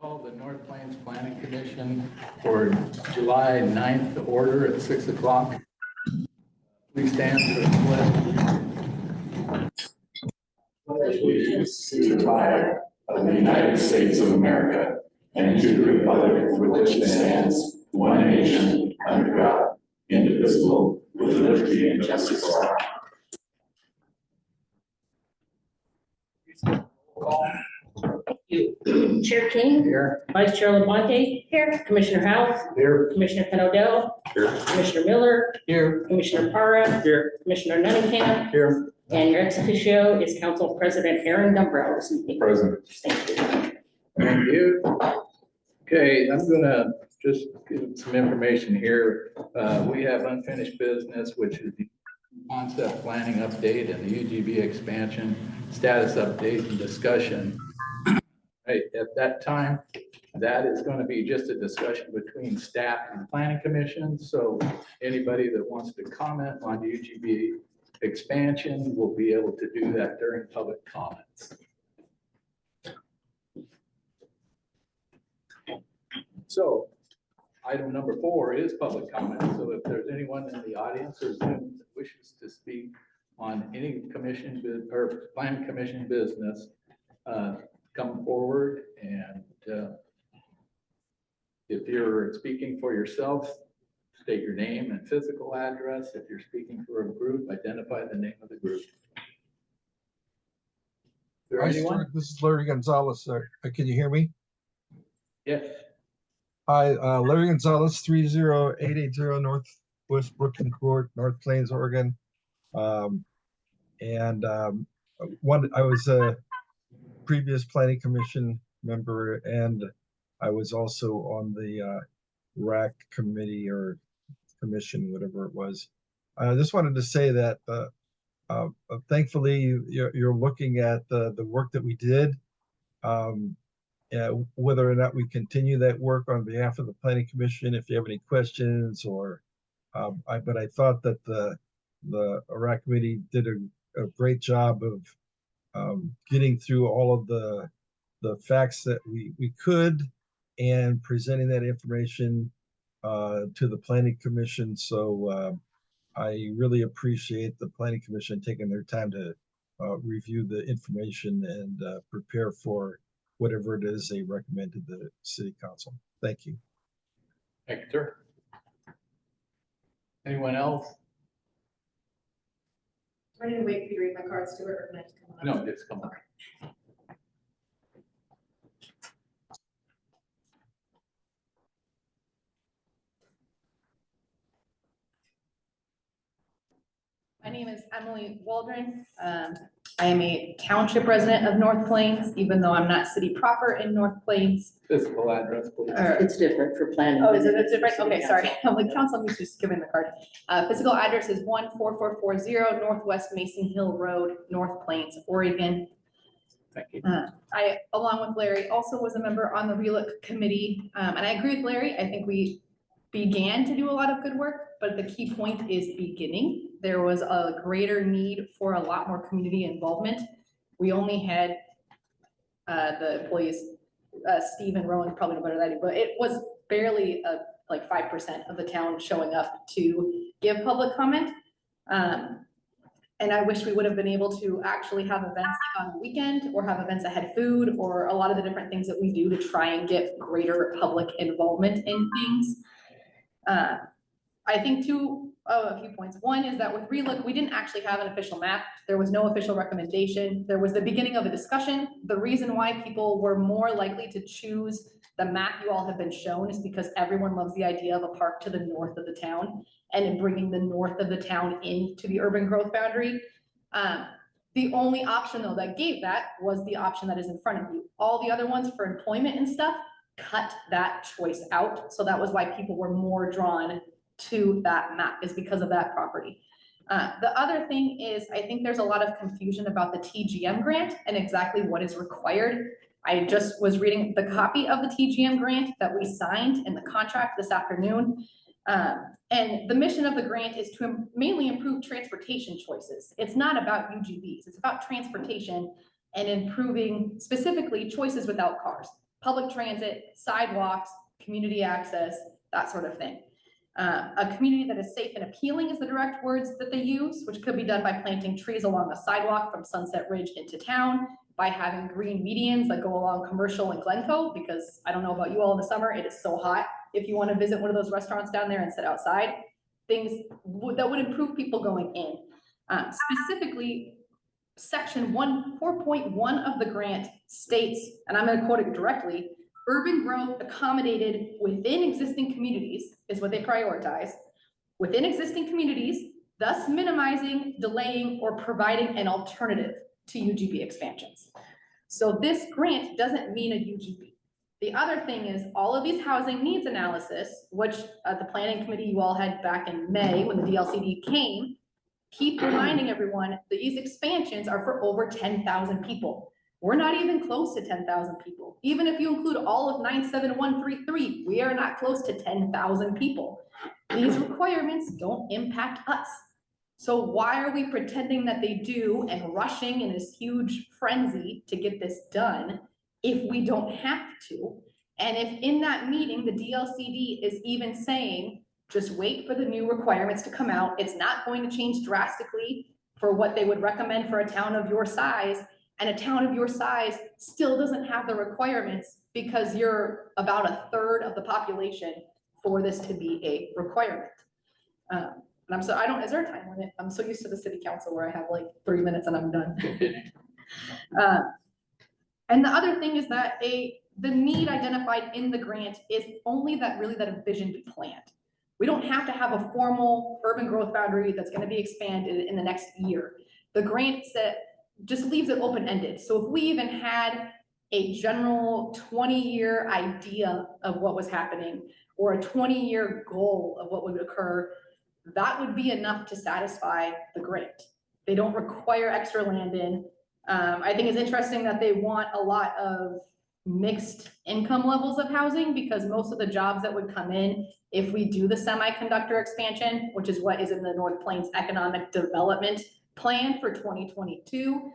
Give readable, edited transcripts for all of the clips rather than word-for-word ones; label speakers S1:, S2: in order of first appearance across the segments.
S1: Call the North Plains Planning Commission for July 9th to order at 6 o'clock. Please stand for the pledge.
S2: Pledge allegiance to the flag of the United States of America and to the republic for which it stands, one nation, under God, indivisible, with liberty and justice for all.
S3: Chair King.
S1: Here.
S3: Vice Chair Labonte. Here. Commissioner House.
S1: Here.
S3: Commissioner Penodell.
S1: Here.
S3: Commissioner Miller.
S1: Here.
S3: Commissioner Para.
S1: Here.
S3: Commissioner Nunningham.
S1: Here.
S3: And your ex officio is Council President Aaron Dumbrell this evening.
S1: Present.
S3: Thank you.
S1: Thank you. Okay, I'm gonna just give some information here. We have unfinished business, which is the concept planning update and the UGB expansion status update and discussion. Right, at that time, that is going to be just a discussion between staff and planning commission. So anybody that wants to comment on UGB expansion will be able to do that during public comments. So item number 4 is public comment. So if there's anyone in the audience or Zoom that wishes to speak on any commission or planning commission business, come forward, and if you're speaking for yourself, state your name and physical address. If you're speaking for a group, identify the name of the group. Is there anyone?
S4: This is Larry Gonzalez, sir. Can you hear me?
S1: Yes.
S4: Hi, Larry Gonzalez, 30880 Northwest Brooklyn Court, North Plains, Oregon. I was a previous planning commission member, and I was also on the RAC committee or commission, whatever it was. I just wanted to say that thankfully you're looking at the work that we did, whether or not we continue that work on behalf of the planning commission. If you have any questions, or but I thought that the RAC committee did a great job of getting through all of the facts that we could and presenting that information to the planning commission. So I really appreciate the planning commission taking their time to review the information and prepare for whatever it is they recommend to the city council. Thank you.
S1: Thank you, sir. Anyone else?
S5: I need to wait for you to read my cards, Stuart, or can I just come on up?
S1: No, just come on.
S5: My name is Emily Waldron. I am a township resident of North Plains, even though I'm not city proper in North Plains.
S1: Physical address, please.
S3: It's different for planning.
S5: Oh, is it different? Okay, sorry. I'm like, council, I'm just giving the card. Physical address is 14440 Northwest Mason Hill Road, North Plains, Oregon.
S1: Thank you.
S5: I, along with Larry, also was a member on the RELOOK committee. And I agree with Larry. I think we began to do a lot of good work, but the key point is beginning. There was a greater need for a lot more community involvement. We only had the employees, Steve and Rowan probably know better than I do, but it was barely like 5% of the town showing up to give public comment. And I wish we would have been able to actually have events like on the weekend, or have events that had food, or a lot of the different things that we do to try and get greater public involvement in things. I think a few points. One is that with RELOOK, we didn't actually have an official map. There was no official recommendation. There was the beginning of a discussion. The reason why people were more likely to choose the map you all have been shown is because everyone loves the idea of a park to the north of the town and bringing the north of the town into the urban growth boundary. The only option though that gave that was the option that is in front of you. All the other ones for employment and stuff cut that choice out. So that was why people were more drawn to that map, is because of that property. The other thing is, I think there's a lot of confusion about the TGM grant and exactly what is required. I just was reading the copy of the TGM grant that we signed in the contract this afternoon. And the mission of the grant is to mainly improve transportation choices. It's not about UGVs, it's about transportation. and improving specifically choices without cars, public transit, sidewalks, community access, that sort of thing. A community that is safe and appealing is the direct words that they use, which could be done by planting trees along the sidewalk from Sunset Ridge into town, by having green medians that go along Commercial and Glencoe, because I don't know about you all in the summer, it is so hot. If you want to visit one of those restaurants down there and sit outside, things that would improve people going in. Specifically, section 4.1 of the grant states, and I'm going to quote it directly, urban growth accommodated within existing communities is what they prioritize, within existing communities, thus minimizing, delaying, or providing an alternative to UGB expansions. So this grant doesn't mean a UGB. The other thing is all of these housing needs analysis, which the planning committee you all had back in May when the DLCD came, keep reminding everyone that these expansions are for over 10,000 people. We're not even close to 10,000 people. Even if you include all of 97133, we are not close to 10,000 people. These requirements don't impact us. So why are we pretending that they do and rushing in this huge frenzy to get this done if we don't have to? And if in that meeting, the DLCD is even saying, just wait for the new requirements to come out. It's not going to change drastically for what they would recommend for a town of your size. And a town of your size still doesn't have the requirements because you're about a third of the population for this to be a requirement. And is there a time limit? I'm so used to the city council where I have like 3 minutes and I'm done. And the other thing is that the need identified in the grant is only that a vision be planned. We don't have to have a formal urban growth boundary that's going to be expanded in the next year. The grant just leaves it open-ended. So if we even had a general 20-year idea of what was happening or a 20-year goal of what would occur, that would be enough to satisfy the grant. They don't require extra land in. I think it's interesting that they want a lot of mixed income levels of housing because most of the jobs that would come in if we do the semiconductor expansion, which is what is in the North Plains Economic Development Plan for 2022,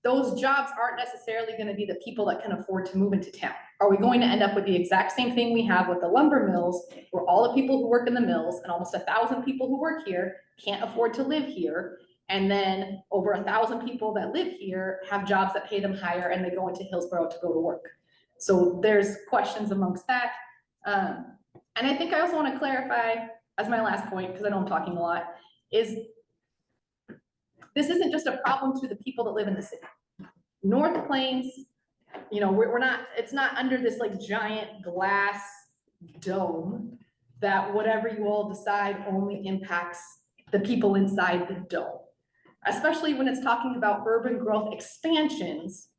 S5: those jobs aren't necessarily going to be the people that can afford to move into town. Are we going to end up with the exact same thing we have with the lumber mills, where all the people who work in the mills and almost 1,000 people who work here can't afford to live here? And then over 1,000 people that live here have jobs that pay them higher and they go into Hillsborough to go to work. So there's questions amongst that. And I think I also want to clarify as my last point, because I know I'm talking a lot, is this isn't just a problem to the people that live in the city. North Plains, you know, it's not under this like giant glass dome that whatever you all decide only impacts the people inside the dome. Especially when it's talking about urban growth expansions,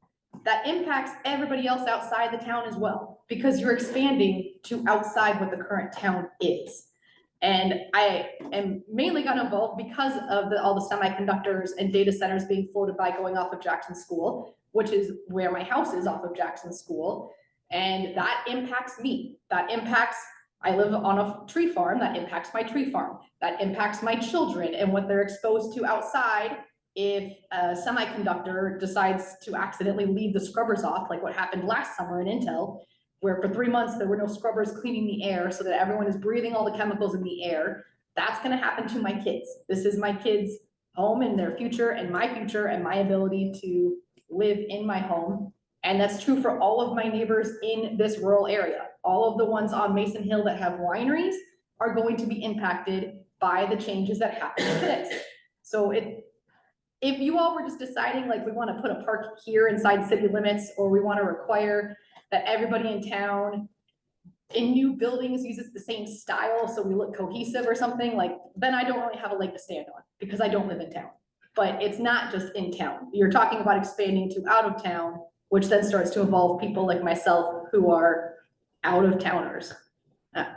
S5: that impacts everybody else outside the town as well, because you're expanding to outside what the current town is. And I am mainly got involved because of all the semiconductors and data centers being floated by going off of Jackson School, which is where my house is off of Jackson School. And that impacts me. I live on a tree farm, that impacts my tree farm. That impacts my children and what they're exposed to outside if a semiconductor decides to accidentally leave the scrubbers off, like what happened last summer in Intel, where for 3 months there were no scrubbers cleaning the air so that everyone is breathing all the chemicals in the air. That's gonna happen to my kids. This is my kids' home and their future and my ability to live in my home. And that's true for all of my neighbors in this rural area. All of the ones on Mason Hill that have wineries are going to be impacted by the changes that happen with this. So if you all were just deciding like we want to put a park here inside city limits, or we want to require that everybody in town in new buildings uses the same style so we look cohesive or something, like then I don't really have a leg to stand on because I don't live in town. But it's not just in town. You're talking about expanding to out of town, which then starts to involve people like myself who are out of towners.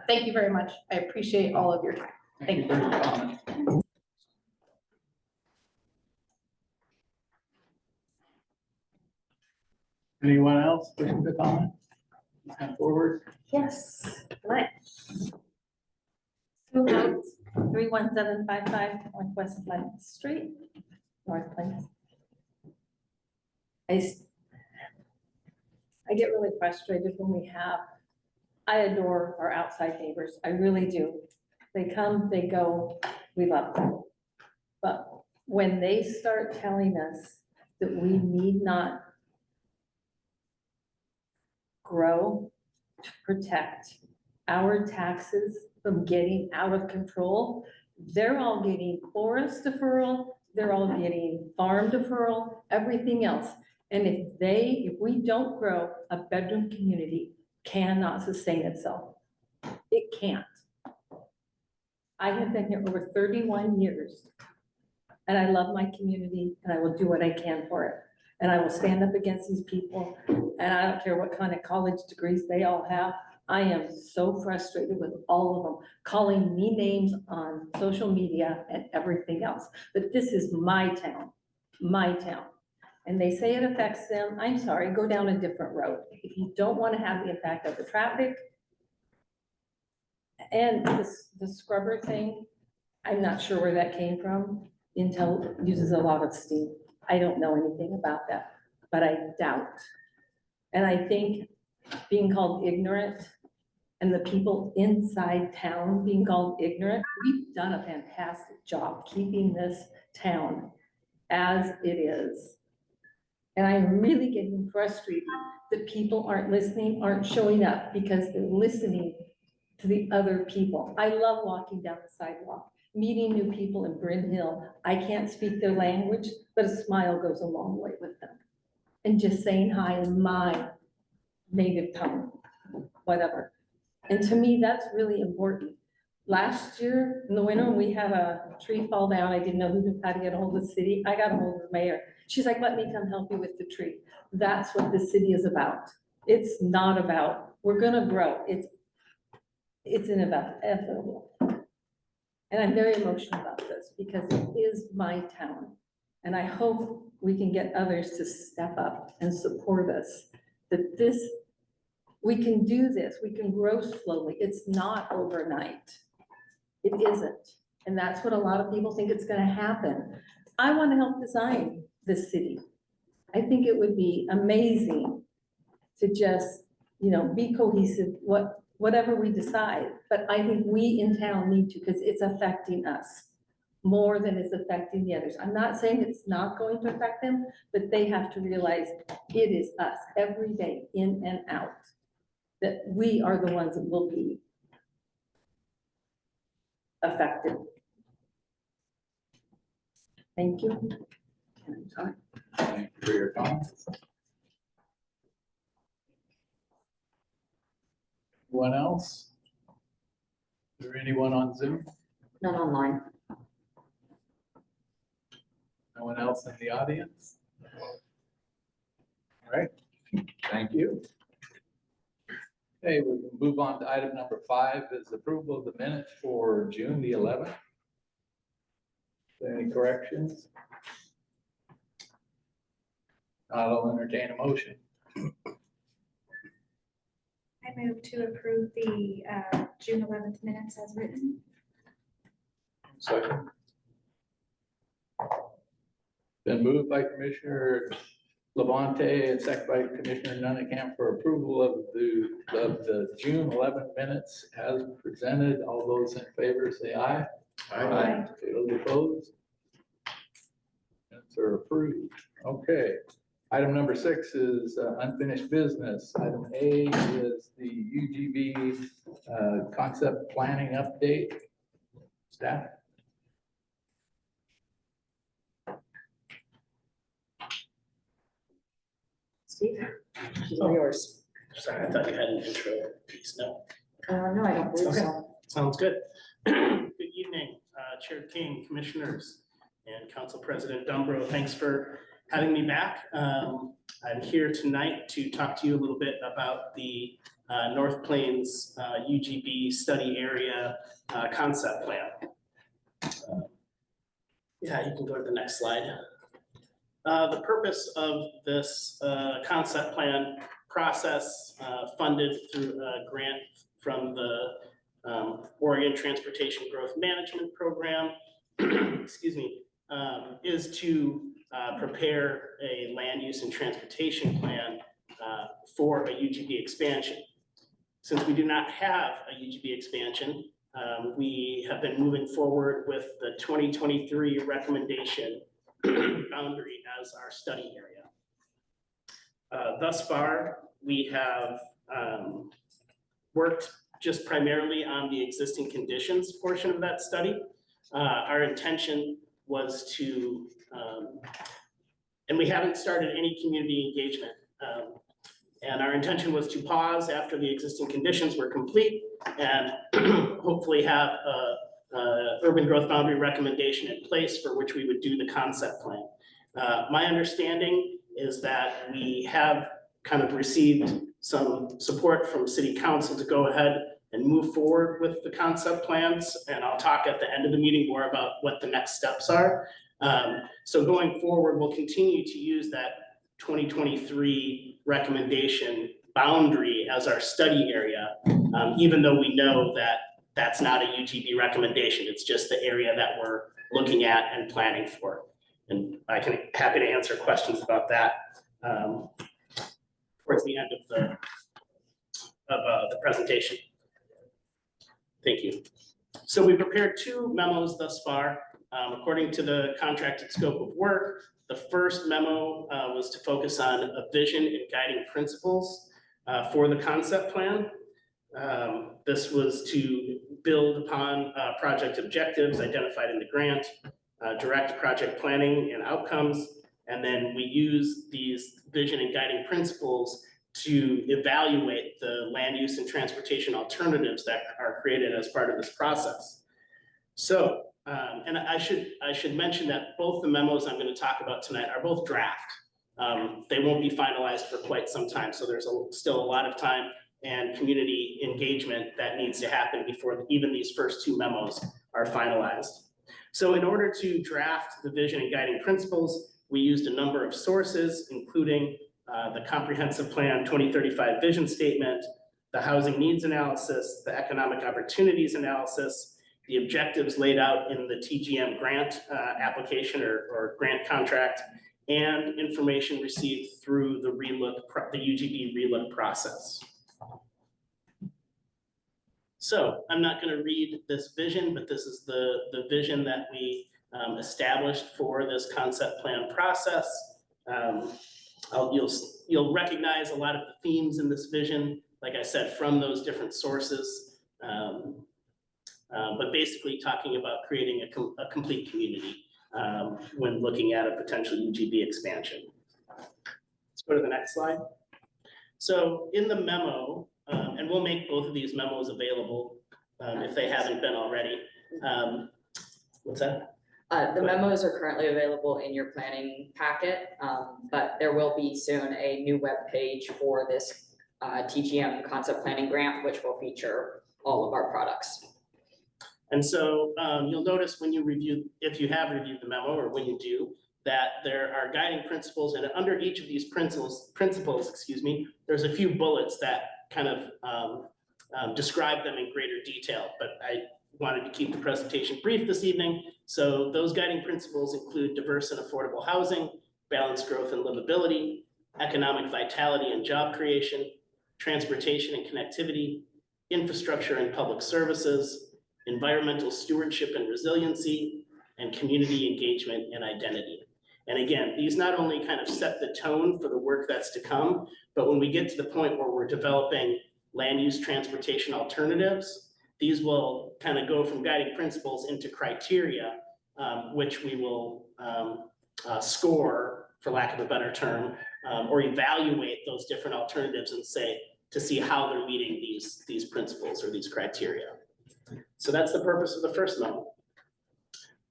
S5: Thank you very much. I appreciate all of your time. Thank you.
S1: For your comment. Anyone else wishing to comment? Come forward.
S6: Yes, right. 31755 Northwest 9th Street, North Plains. I get really frustrated when I adore our outside neighbors, I really do. They come, they go, we love them. But when they start telling us that we need not grow to protect our taxes from getting out of control, they're all getting forest deferral, they're all getting farm deferral, everything else. And if we don't grow, a bedroom community cannot sustain itself. It can't. I have been here over 31 years, and I love my community, and I will do what I can for it. And I will stand up against these people, and I don't care what kind of college degrees they all have. I am so frustrated with all of them, calling me names on social media and everything else. But this is my town, my town. And they say it affects them. I'm sorry, go down a different road. If you don't want to have the impact of the traffic. And the scrubber thing, I'm not sure where that came from. Intel uses a lot of steam. I don't know anything about that, but I doubt. And I think being called ignorant and the people inside town being called ignorant, we've done a fantastic job keeping this town as it is. And I'm really getting frustrated that people aren't listening, aren't showing up because they're listening to the other people. I love walking down the sidewalk, meeting new people in Bryn Hill. I can't speak their language, but a smile goes a long way with them. And just saying hi in my native tongue, whatever. And to me, that's really important. Last year in the winter, we had a tree fall down. I didn't know how to get a hold of the city. I got a hold of the mayor. She's like, let me come help you with the tree. That's what the city is about. It's not about, we're gonna grow. It's inevitable. And I'm very emotional about this because it is my town. And I hope we can get others to step up and support us. That we can do this, we can grow slowly. It's not overnight. It isn't. And that's what a lot of people think it's gonna happen. I wanna help design this city. I think it would be amazing to just, be cohesive, whatever we decide. But I think we in town need to, because it's affecting us more than it's affecting the others. I'm not saying it's not going to affect them, but they have to realize it is us every day, in and out, that we are the ones that will be affected. Thank you. Can I talk?
S1: Thank you for your comments. Anyone else? Is there anyone on Zoom?
S3: Not online.
S1: No one else in the audience? All right, thank you. Okay, we can move on to item number 5 is approval of the minutes for June the 11th. Any corrections? I'll entertain a motion.
S7: I move to approve the June 11th minutes as written.
S1: Second. Been moved by Commissioner Levante and second by Commissioner Nunnekamp for approval of the June 11th minutes as presented. All those in favor say aye.
S7: Aye.
S1: Those opposed? Minutes are approved. Okay. Item number 6 is unfinished business. Item A is the UGB concept planning update. Staff.
S3: Steve, she's all yours.
S8: Sorry, I thought you had an intro piece. No,
S3: No, I don't believe so.
S8: sounds good. Good evening, Chair King, Commissioners, and Council President Dumbro. Thanks for having me back. I'm here tonight to talk to you a little bit about the North Plains UGB study area concept plan. Yeah, you can go to the next slide. The purpose of this concept plan process funded through a grant from the Oregon Transportation Growth Management Program, excuse me, is to prepare a land use and transportation plan for a UGB expansion. Since we do not have a UGB expansion, we have been moving forward with the 2023 recommendation boundary as our study area. Thus far, we have worked just primarily on the existing conditions portion of that study. Our intention was to, and we haven't started any community engagement. And our intention was to pause after the existing conditions were complete and hopefully have a urban growth boundary recommendation in place for which we would do the concept plan. My understanding is that we have kind of received some support from city council to go ahead and move forward with the concept plans. And I'll talk at the end of the meeting more about what the next steps are. So going forward, we'll continue to use that 2023 recommendation boundary as our study area, even though we know that that's not a UGB recommendation. It's just the area that we're looking at and planning for. And I can happy to answer questions about that towards the end of the presentation. Thank you. So we prepared 2 memos thus far. According to the contracted scope of work, the first memo was to focus on a vision and guiding principles for the concept plan. This was to build upon project objectives identified in the grant, direct project planning and outcomes, and then we use these vision and guiding principles to evaluate the land use and transportation alternatives that are created as part of this process. So, and I should mention that both the memos I'm going to talk about tonight are both draft. They won't be finalized for quite some time, so there's still a lot of time and community engagement that needs to happen before even these first 2 memos are finalized. So in order to draft the vision and guiding principles, we used a number of sources, including the Comprehensive Plan 2035 Vision Statement, the Housing Needs Analysis, the Economic Opportunities Analysis, the objectives laid out in the TGM grant application or grant contract, and information received through the UGB relook process. So I'm not going to read this vision, but this is the vision that we established for this concept plan process. You'll recognize a lot of the themes in this vision, like I said, from those different sources. But basically talking about creating a complete community when looking at a potential UGB expansion. Let's go to the next slide. So in the memo, and we'll make both of these memos available if they haven't been already. What's that?
S9: The memos are currently available in your planning packet, but there will be soon a new web page for this TGM concept planning grant, which will feature all of our products.
S8: And so you'll notice when you review, if you have reviewed the memo or when you do, that there are guiding principles, and under each of these principles, there's a few bullets that kind of describe them in greater detail, but I wanted to keep the presentation brief this evening. So those guiding principles include diverse and affordable housing, balanced growth and livability, economic vitality and job creation, transportation and connectivity, infrastructure and public services, environmental stewardship and resiliency, and community engagement and identity. And again, these not only kind of set the tone for the work that's to come, but when we get to the point where we're developing land use transportation alternatives, these will kind of go from guiding principles into criteria, which we will score, for lack of a better term, or evaluate those different alternatives and say, to see how they're meeting these principles or these criteria. So that's the purpose of the first memo.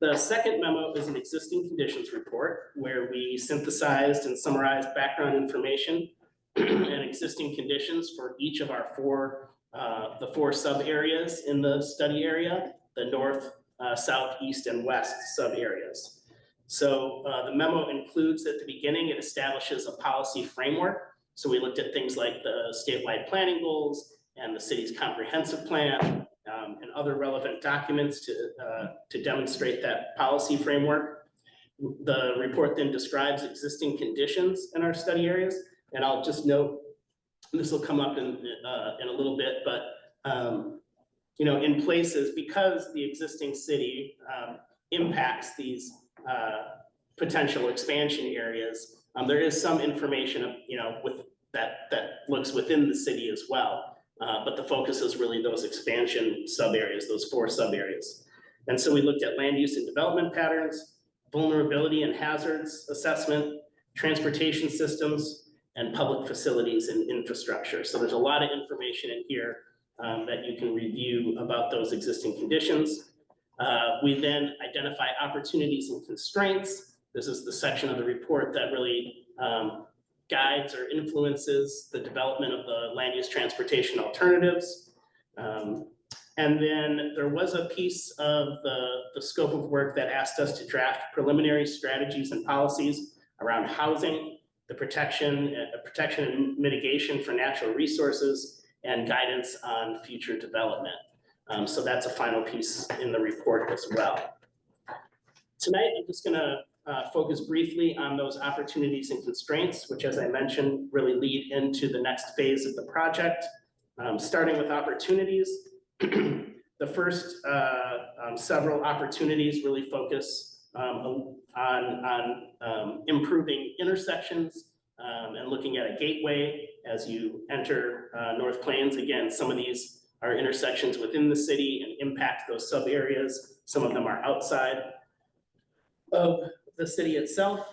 S8: The second memo is an existing conditions report where we synthesized and summarized background information and existing conditions for each of our the four sub areas in the study area, the north, south, east, and west sub areas. So the memo includes at the beginning, it establishes a policy framework. So we looked at things like the statewide planning goals and the city's comprehensive plan and other relevant documents to demonstrate that policy framework. The report then describes existing conditions in our study areas, and I'll just note, this will come up in a little bit, but you know, in places, because the existing city impacts these potential expansion areas, there is some information of, you know, with that looks within the city as well. But the focus is really those expansion sub areas, those 4 sub areas. And so we looked at land use and development patterns, vulnerability and hazards assessment, transportation systems, and public facilities and infrastructure. So there's a lot of information in here that you can review about those existing conditions. We then identify opportunities and constraints. This is the section of the report that really guides or influences the development of the land use transportation alternatives. And then there was a piece of the scope of work that asked us to draft preliminary strategies and policies around housing, the protection and mitigation for natural resources, and guidance on future development. So that's a final piece in the report as well. Tonight, I'm just gonna focus briefly on those opportunities and constraints, which, as I mentioned, really lead into the next phase of the project. Starting with opportunities, the first several opportunities really focus on improving intersections and looking at a gateway as you enter North Plains. Again, some of these are intersections within the city and impact those sub areas. Some of them are outside of the city itself.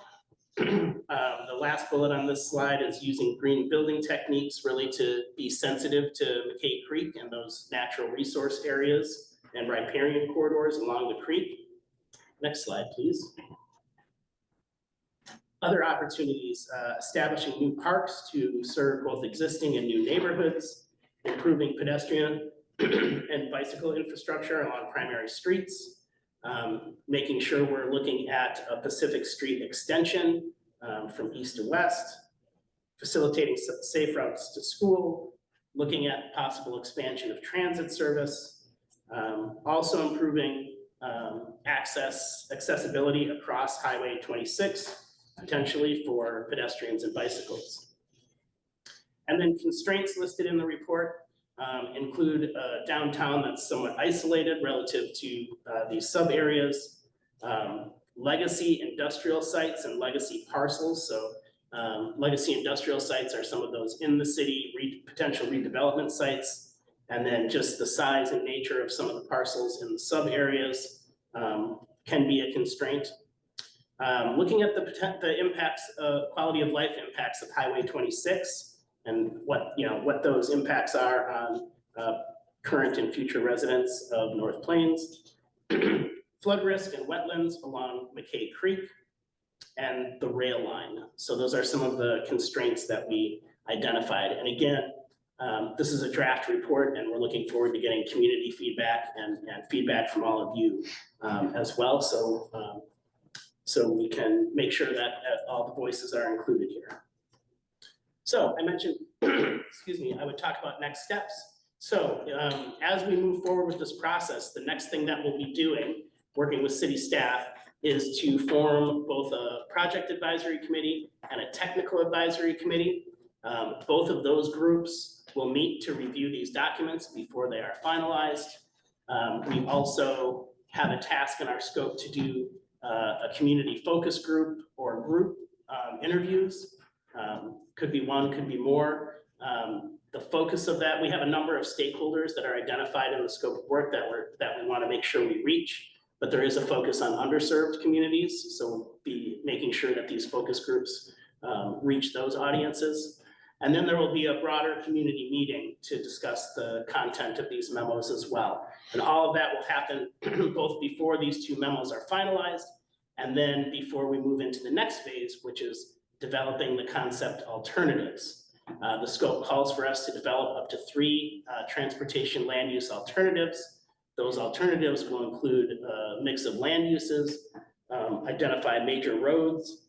S8: The last bullet on this slide is using green building techniques really to be sensitive to McKay Creek and those natural resource areas and riparian corridors along the creek. Next slide, please. Other opportunities, establishing new parks to serve both existing and new neighborhoods, improving pedestrian and bicycle infrastructure along primary streets, making sure we're looking at a Pacific Street extension from east to west, facilitating safe routes to school, looking at possible expansion of transit service, also improving accessibility across Highway 26, potentially for pedestrians and bicycles. And then constraints listed in the report include downtown that's somewhat isolated relative to these sub areas, legacy industrial sites and legacy parcels. So legacy industrial sites are some of those in the city, potential redevelopment sites, and then just the size and nature of some of the parcels in the sub areas can be a constraint. Looking at the impacts, quality of life impacts of Highway 26 and what those impacts are on current and future residents of North Plains. Flood risk and wetlands along McKay Creek, and the rail line. So those are some of the constraints that we identified. And again, this is a draft report, and we're looking forward to getting community feedback and feedback from all of you as well. So we can make sure that all the voices are included here. So I mentioned, excuse me, I would talk about next steps. So as we move forward with this process, the next thing that we'll be doing, working with city staff, is to form both a project advisory committee and a technical advisory committee. Both of those groups will meet to review these documents before they are finalized. We also have a task in our scope to do a community focus group or group interviews. Could be one, could be more. The focus of that, we have a number of stakeholders that are identified in the scope of work that we want to make sure we reach, but there is a focus on underserved communities. So we'll be making sure that these focus groups reach those audiences. And then there will be a broader community meeting to discuss the content of these memos as well. And all of that will happen both before these 2 memos are finalized, and then before we move into the next phase, which is developing the concept alternatives. The scope calls for us to develop up to 3 transportation land use alternatives. Those alternatives will include a mix of land uses, identify major roads,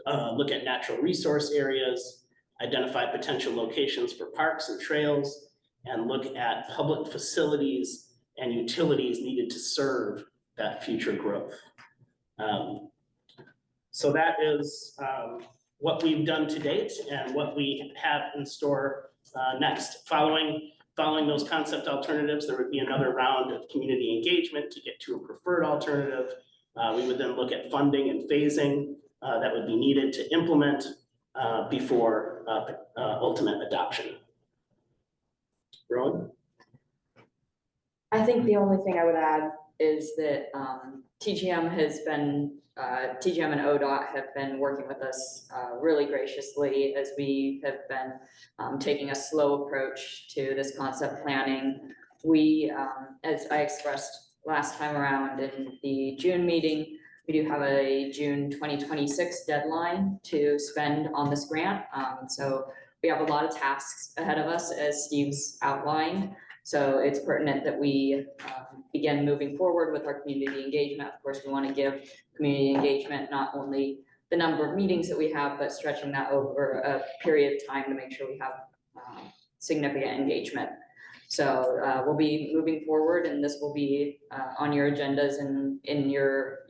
S8: look at natural resource areas, identify potential locations for parks and trails, and look at public facilities and utilities needed to serve that future growth. So that is what we've done to date and what we have in store next. Following those concept alternatives, there would be another round of community engagement to get to a preferred alternative. We would then look at funding and phasing that would be needed to implement before ultimate adoption. Rowan?
S9: I think the only thing I would add is that TGM and ODOT have been working with us really graciously as we have been taking a slow approach to this concept planning. We, as I expressed last time around in the June meeting, we do have a June 2026 deadline to spend on this grant. So we have a lot of tasks ahead of us, as Steve's outlined. So it's pertinent that we begin moving forward with our community engagement. Of course, we want to give community engagement not only the number of meetings that we have, but stretching that over a period of time to make sure we have significant engagement. So we'll be moving forward, and this will be on your agendas and in your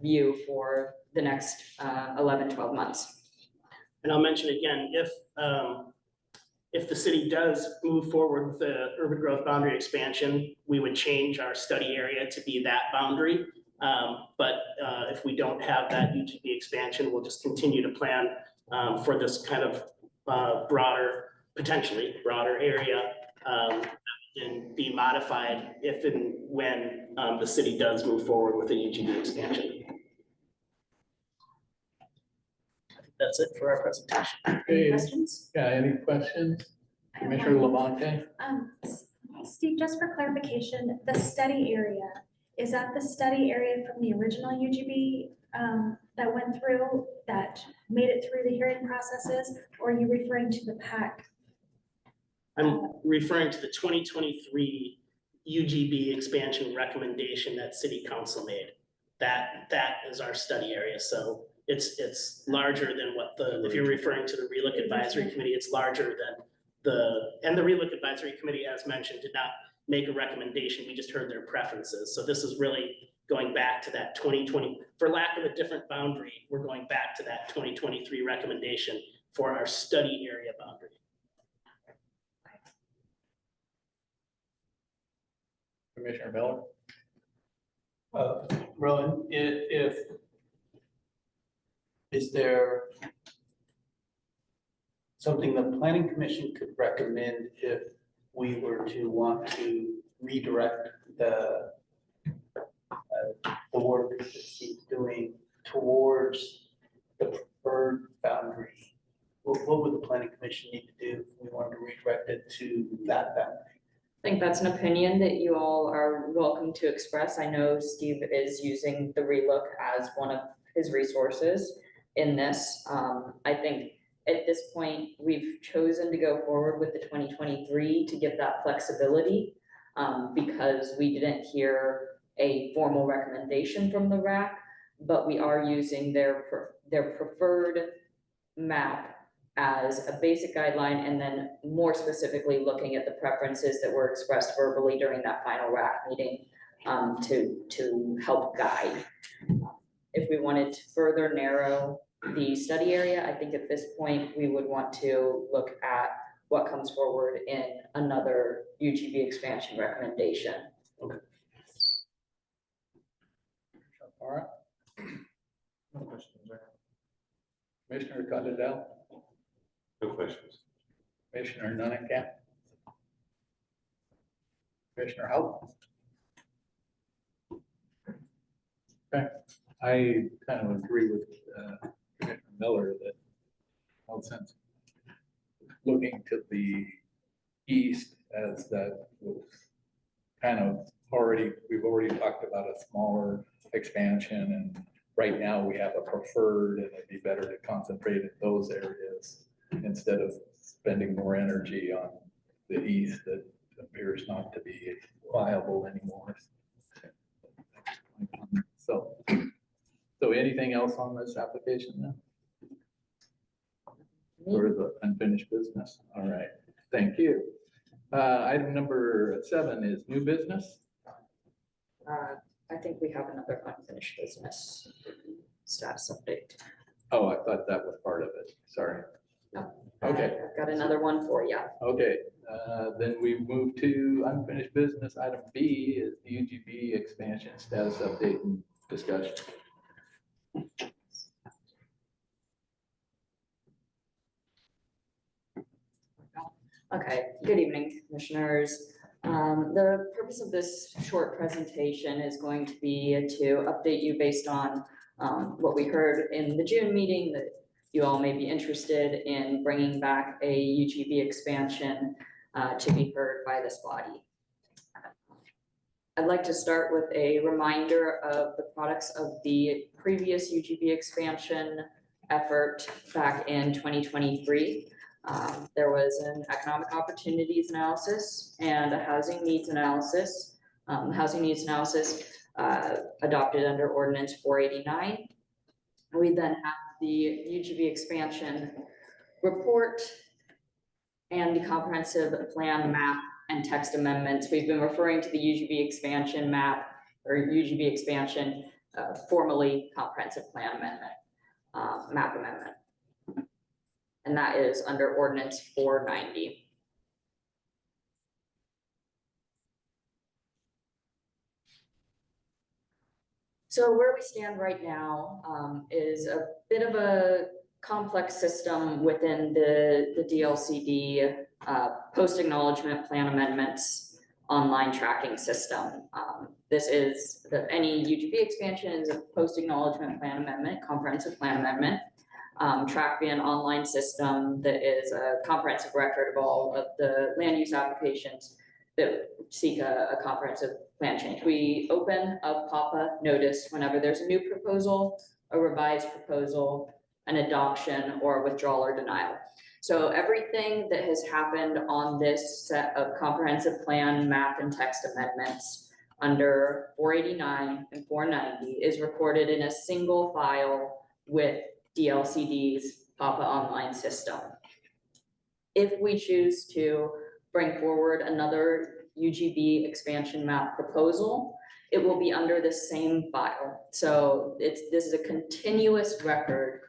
S9: view for the next 11, 12 months.
S8: And I'll mention again, if the city does move forward with the urban growth boundary expansion, we would change our study area to be that boundary. But if we don't have that UGB expansion, we'll just continue to plan for this kind of potentially broader area and be modified if and when the city does move forward with the UGB expansion. That's it for our presentation.
S7: Any
S1: Okay,
S7: questions?
S1: yeah, any questions?
S7: I have
S1: Commissioner
S7: one.
S1: Levante?
S7: Steve, just for clarification, the study area, is that the study area from the original UGB that went through, that made it through the hearing processes, or are you referring to the PAC?
S8: I'm referring to the 2023 UGB expansion recommendation that City Council made. That is our study area. So it's larger than what if you're referring to the RELOC Advisory Committee, it's larger than and the RELOC Advisory Committee, as mentioned, did not make a recommendation. We just heard their preferences. So this is really going back to that 2020, for lack of a different boundary, we're going back to that 2023 recommendation for our study area boundary.
S1: Commissioner Miller?
S10: Rowan, is there something the planning commission could recommend if we were to want to redirect the work that Steve's doing towards the preferred boundary? What would the planning commission need to do if we wanted to redirect it to that boundary?
S9: I think that's an opinion that you all are welcome to express. I know Steve is using the RELOC as one of his resources in this. I think at this point, we've chosen to go forward with the 2023 to give that flexibility because we didn't hear a formal recommendation from the RAC, but we are using their preferred map as a basic guideline, and then more specifically looking at the preferences that were expressed verbally during that final RAC meeting to help guide. If we wanted to further narrow the study area, I think at this point we would want to look at what comes forward in another UGB expansion recommendation.
S1: Okay. All right.
S10: No questions, right?
S1: Commissioner Condell?
S2: No questions.
S1: Commissioner Nunnenkamp? Commissioner Houghton? Okay, I kind of agree with Commissioner Miller that, well, since looking to the east as that was kind of we've already talked about a smaller expansion, and right now we have a preferred, and it'd be better to concentrate in those areas instead of spending more energy on the east that appears not to be viable anymore. So anything else on this application then? Or the unfinished business? All right, thank you. Item number 7 is new business.
S9: I think we have another unfinished business. status update.
S1: Oh, I thought that was part of it. Sorry. Okay.
S9: I've got another one for you.
S1: Okay, then we move to unfinished business. Item B is the UGB expansion status update and discussion.
S9: Okay, good evening, commissioners. The purpose of this short presentation is going to be to update you based on what we heard in the June meeting, that you all may be interested in bringing back a UGB expansion to be heard by this body. I'd like to start with a reminder of the products of the previous UGB expansion effort back in 2023. There was an economic opportunities analysis and a housing needs analysis. The housing needs analysis adopted under ordinance 489. We then have the UGB expansion report and the comprehensive plan map and text amendments. We've been referring to the UGB expansion map or UGB expansion, formerly comprehensive plan amendment, map amendment. And that is under ordinance 490. So where we stand right now is a bit of a complex system within the DLCD post-acknowledgement plan amendments online tracking system. This is any UGB expansion is a post-acknowledgement plan amendment, comprehensive plan amendment, tracked via an online system that is a comprehensive record of all of the land use applications that seek a comprehensive plan change. We open a PAPA notice whenever there's a new proposal, a revised proposal, an adoption, or withdrawal or denial. So everything that has happened on this set of comprehensive plan, map, and text amendments under 489 and 490 is recorded in a single file with DLCD's PAPA online system. If we choose to bring forward another UGB expansion map proposal, it will be under the same file. So this is a continuous record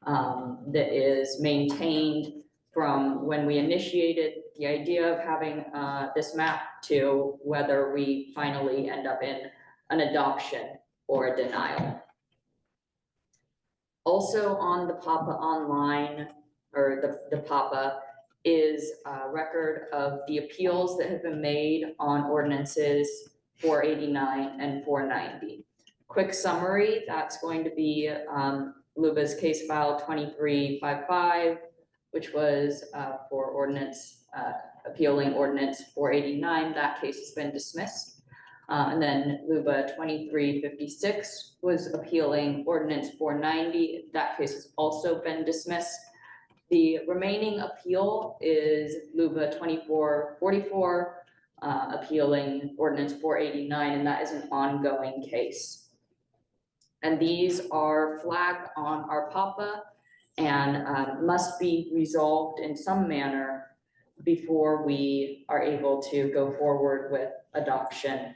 S9: that is maintained from when we initiated the idea of having this map to whether we finally end up in an adoption or a denial. Also on the PAPA online, or the PAPA, is a record of the appeals that have been made on ordinances 489 and 490. Quick summary, that's going to be LUBA's case file 2355, which was for ordinance, appealing ordinance 489. That case has been dismissed. And then LUBA 2356 was appealing ordinance 490. That case has also been dismissed. The remaining appeal is LUBA 2444, appealing ordinance 489, and that is an ongoing case. And these are flagged on our PAPA and must be resolved in some manner before we are able to go forward with adoption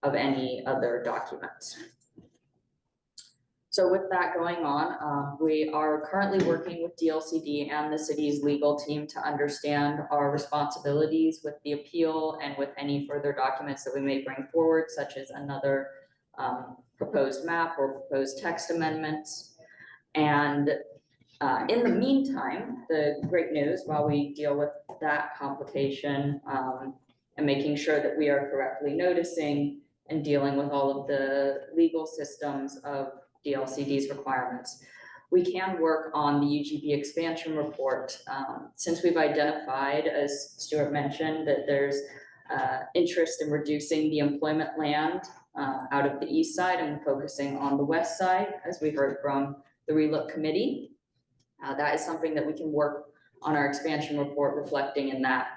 S9: of any other documents. So with that going on, we are currently working with DLCD and the city's legal team to understand our responsibilities with the appeal and with any further documents that we may bring forward, such as another proposed map or proposed text amendments. And in the meantime, the great news, while we deal with that complication and making sure that we are correctly noticing and dealing with all of the legal systems of DLCD's requirements, we can work on the UGB expansion report. Since we've identified, as Stuart mentioned, that there's interest in reducing the employment land out of the east side and focusing on the west side, as we heard from the relook committee. That is something that we can work on our expansion report reflecting in that.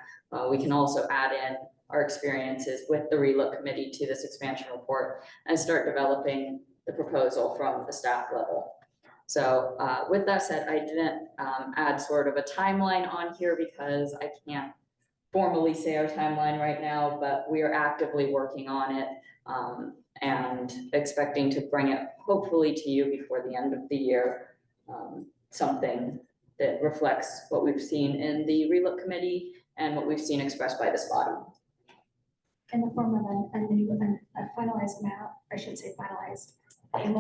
S9: We can also add in our experiences with the relook committee to this expansion report and start developing the proposal from the staff level. So with that said, I didn't add sort of a timeline on here because I can't formally say our timeline right now, but we are actively working on it. and expecting to bring it hopefully to you before the end of the year. Something that reflects what we've seen in the relook committee and what we've seen expressed by this body.
S7: In the form of a finalized map, I should say finalized.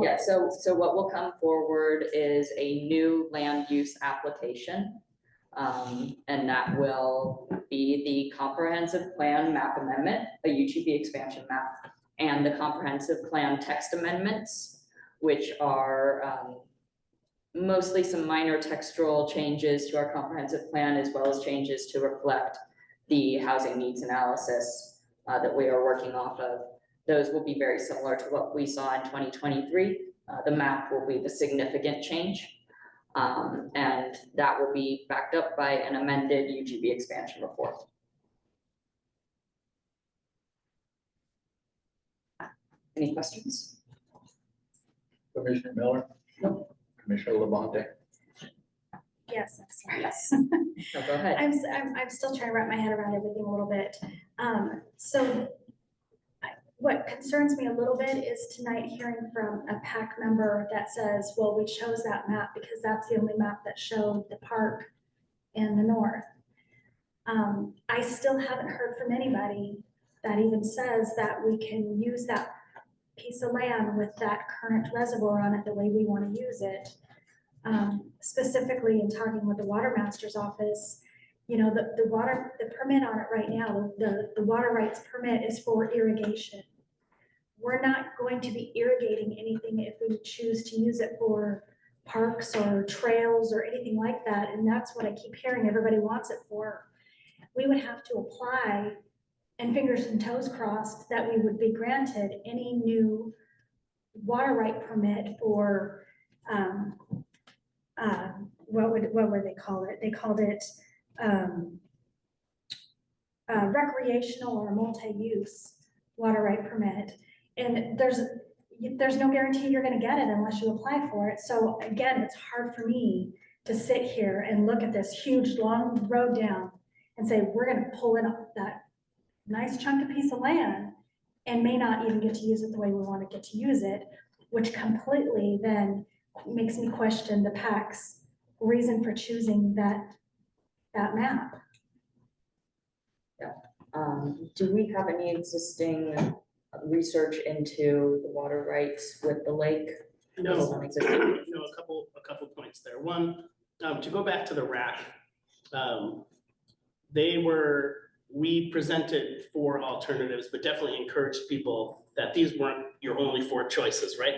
S9: Yeah, so what will come forward is a new land use application. And that will be the comprehensive plan map amendment, a UGB expansion map, and the comprehensive plan text amendments, which are mostly some minor textual changes to our comprehensive plan, as well as changes to reflect the housing needs analysis that we are working off of. Those will be very similar to what we saw in 2023. The map will be the significant change. And that will be backed up by an amended UGB expansion report. Any questions?
S1: Commissioner Miller?
S9: No.
S1: Commissioner Labonte?
S7: Yes, I'm sorry.
S9: Yes. No, go ahead.
S7: I'm still trying to wrap my head around everything a little bit. So what concerns me a little bit is tonight hearing from a PAC member that says, well, we chose that map because that's the only map that showed the park in the north. I still haven't heard from anybody that even says that we can use that piece of land with that current reservoir on it the way we want to use it. Specifically in talking with the water master's office, you know, the permit on it right now, the water rights permit is for irrigation. We're not going to be irrigating anything if we choose to use it for parks or trails or anything like that. And that's what I keep hearing everybody wants it for. We would have to apply and fingers and toes crossed that we would be granted any new water right permit for, what would they call it? They called it recreational or multi-use water right permit. And there's no guarantee you're gonna get it unless you apply for it. So again, it's hard for me to sit here and look at this huge, long road down and say, we're gonna pull in that nice chunk of piece of land and may not even get to use it the way we want to get to use it, which completely then makes me question the PAC's reason for choosing that map.
S9: Yeah. Do we have any existing research into the water rights with the lake?
S8: No, a couple points there. One, to go back to the RAC, we presented 4 alternatives, but definitely encouraged people that these weren't your only 4 choices, right?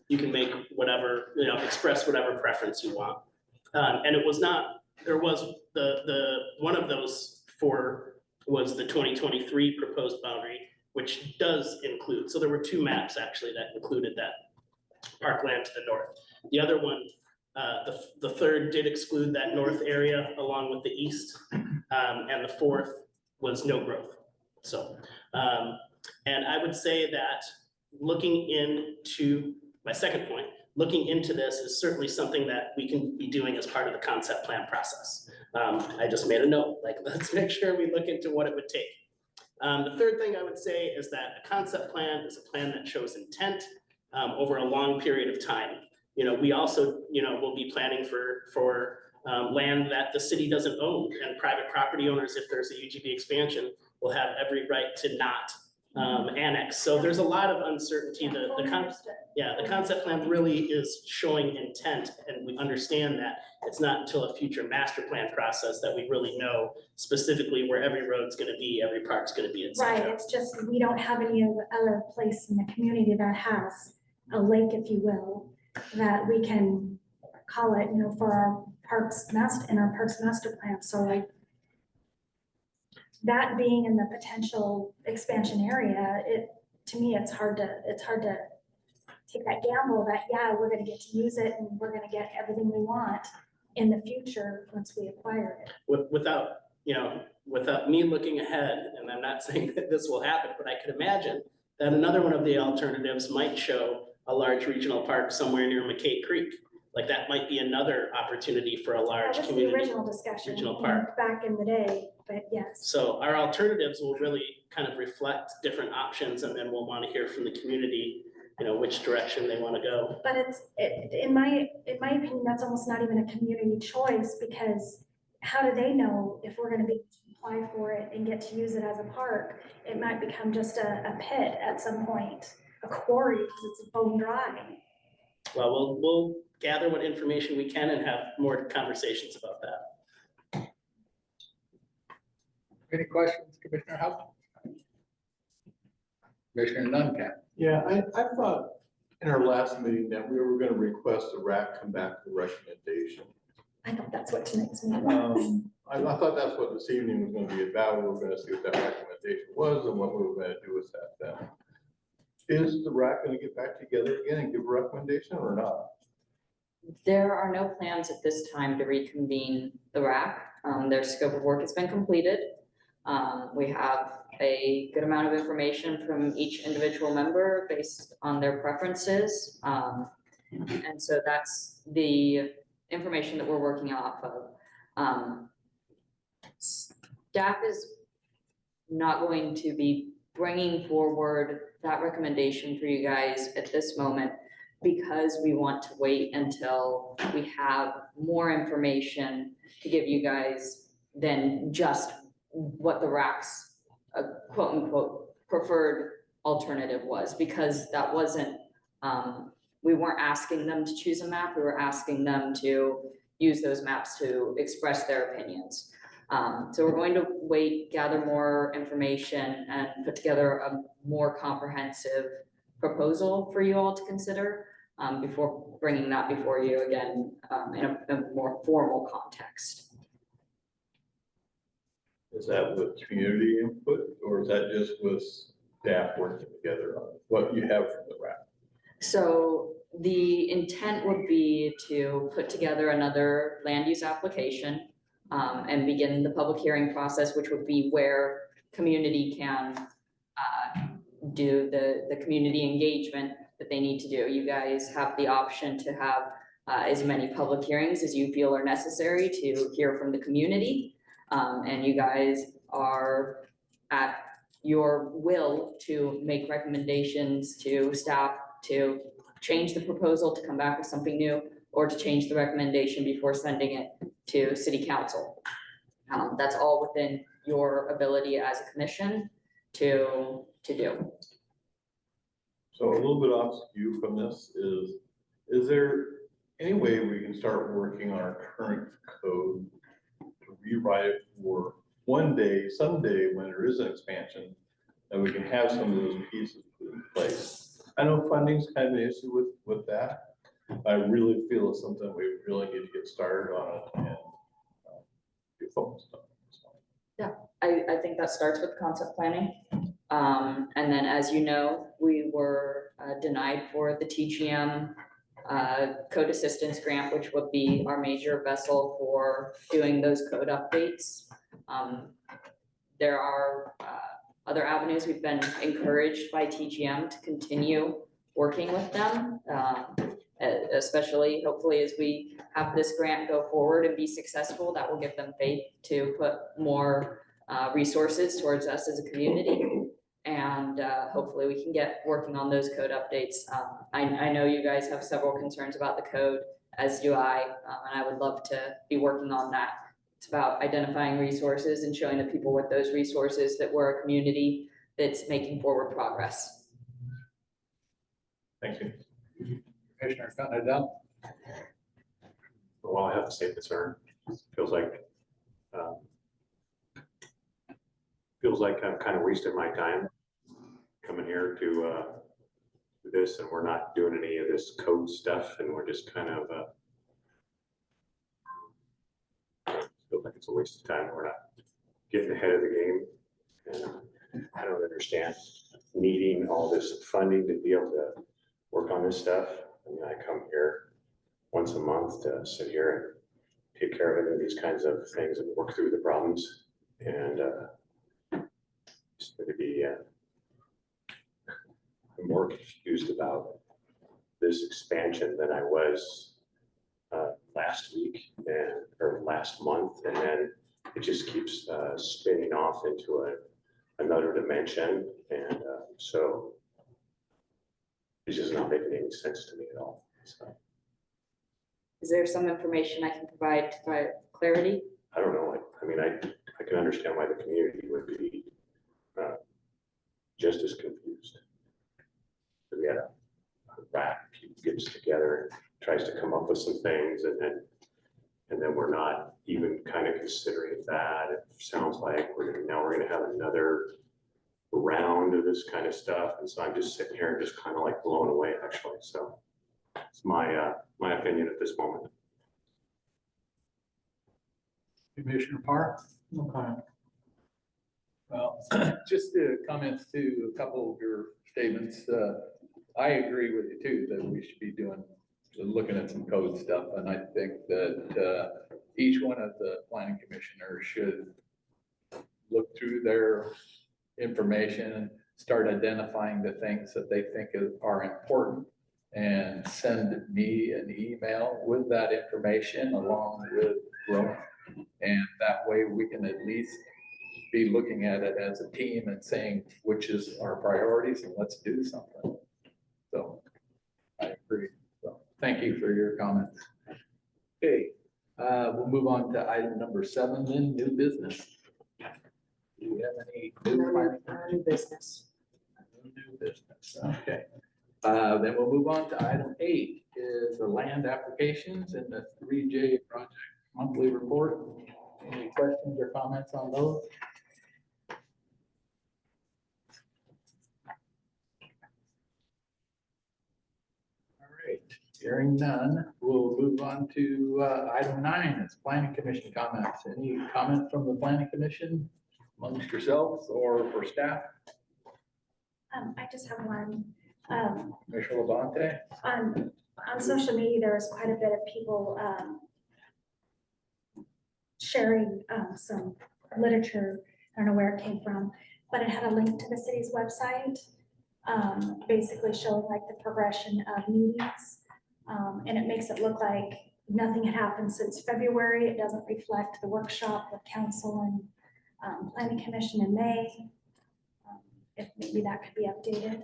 S8: You can make whatever, you know, express whatever preference you want. And it was not, there was one of those 4 was the 2023 proposed boundary, which does include, so there were 2 maps actually that included that parkland to the north. The other one, the third did exclude that north area along with the east, and the 4th was no growth. So, and I would say that looking into my second point, looking into this is certainly something that we can be doing as part of the concept plan process. I just made a note, like, let's make sure we look into what it would take. The third thing I would say is that a concept plan is a plan that shows intent over a long period of time. You know, we also, you know, will be planning for land that the city doesn't own, and private property owners, if there's a UGB expansion, will have every right to not annex. So there's a lot of uncertainty. The concept plan really is showing intent, and we understand that it's not until a future master plan process that we really know specifically where every road's gonna be, every park's gonna be, et cetera.
S7: Right, it's just, we don't have any other place in the community that has a lake, if you will, that we can call it, you know, for our parks master plan. So like that being in the potential expansion area, to me, it's hard to take that gamble that, yeah, we're gonna get to use it and we're gonna get everything we want in the future once we acquire it.
S8: Without me looking ahead, and I'm not saying that this will happen, but I could imagine that another one of the alternatives might show a large regional park somewhere near McKay Creek. like that might be another opportunity for a
S7: That
S8: large
S7: was the
S8: community.
S7: original discussion.
S8: Regional park.
S7: Back in the day, but yes.
S8: So our alternatives will really kind of reflect different options, and then we'll want to hear from the community, which direction they want to go.
S7: But in my opinion, that's almost not even a community choice, because how do they know if we're gonna be apply for it and get to use it as a park? It might become just a pit at some point, a quarry, because it's bone dry.
S8: Well, we'll gather what information we can and have more conversations about that.
S1: Any questions, Commissioner Howell? Commissioner Duncan?
S2: Yeah, I thought in our last meeting that we were gonna request the RAC come back with a recommendation.
S7: I thought that's what tonight's meeting was.
S2: I thought that's what this evening was gonna be about. We were gonna see what that recommendation was and what we were gonna do with that then. Is the RAC gonna get back together again and give a recommendation or not?
S9: There are no plans at this time to reconvene the RAC. Their scope of work has been completed. We have a good amount of information from each individual member based on their preferences. And so that's the information that we're working off of. Staff is not going to be bringing forward that recommendation for you guys at this moment, because we want to wait until we have more information to give you guys than just what the RAC's quote unquote preferred alternative was, because that wasn't, we weren't asking them to choose a map, we were asking them to use those maps to express their opinions. So we're going to wait, gather more information, and put together a more comprehensive proposal for you all to consider before bringing that before you again in a more formal context.
S2: Is that with community input or is that just with staff working together on what you have from the RAC?
S9: So the intent would be to put together another land use application and begin the public hearing process, which would be where community can do the community engagement that they need to do. You guys have the option to have as many public hearings as you feel are necessary to hear from the community. And you guys are at your will to make recommendations to staff to change the proposal, to come back with something new, or to change the recommendation before sending it to city council. That's all within your ability as a commission to do.
S2: So a little bit off skew from this is there any way we can start working on our current code to rewrite it for one day, someday when there is an expansion, and we can have some of those pieces put in place? I know funding's kind of an issue with that. I really feel it's something we really need to get started on it and be focused on.
S9: I think that starts with concept planning. And then, as you know, we were denied for the TGM code assistance grant, which would be our major vessel for doing those code updates. There are other avenues. We've been encouraged by TGM to continue working with them, especially hopefully as we have this grant go forward and be successful, that will give them faith to put more resources towards us as a community. And hopefully we can get working on those code updates. I know you guys have several concerns about the code, as do I, and I would love to be working on that. It's about identifying resources and showing the people with those resources that we're a community that's making forward progress.
S2: Thank you.
S1: Commissioner Cotton?
S11: Well, I have the same concern. Feels like I'm kind of wasting my time coming here to do this, and we're not doing any of this code stuff, and we're just kind of feels like it's a waste of time. We're not getting ahead of the game, and I don't understand needing all this funding to be able to work on this stuff. I mean, I come here once a month to sit here and take care of any of these kinds of things and work through the problems. And just going to be I'm more confused about this expansion than I was last week or last month, and then it just keeps spinning off into another dimension, and so it's just not making any sense to me at all, so.
S9: Is there some information I can provide to provide clarity?
S11: I don't know, I mean, I can understand why the community would be just as confused. We had a RAC gets together and tries to come up with some things, and then we're not even kind of considering that. It sounds like now we're gonna have another round of this kind of stuff, and so I'm just sitting here just kind of like blown away, actually, so it's my opinion at this moment.
S1: Commissioner Park? Okay. Well, just comments to a couple of your statements. I agree with you too, that we should be looking at some code stuff. And I think that each one of the planning commissioners should look through their information, start identifying the things that they think are important, and send me an email with that information along with Rowan. And that way we can at least be looking at it as a team and saying which is our priorities, and let's do something. So I agree. So thank you for your comments. Okay, we'll move on to item number 7, then new business. Do we have any
S9: New business.
S1: new business? Okay. Then we'll move on to item 8 is the land applications and the 3J project monthly report. Any questions or comments on those? All right, hearing none, we'll move on to item 9, it's planning commission comments. Any comments from the planning commission amongst yourselves or for staff?
S7: I just have one.
S1: Commissioner Labonte?
S7: On social media, there was quite a bit of people sharing some literature. I don't know where it came from, but it had a link to the city's website, basically showing like the progression of meetings. And it makes it look like nothing had happened since February. It doesn't reflect the workshop with council and planning commission in May. If maybe that could be updated.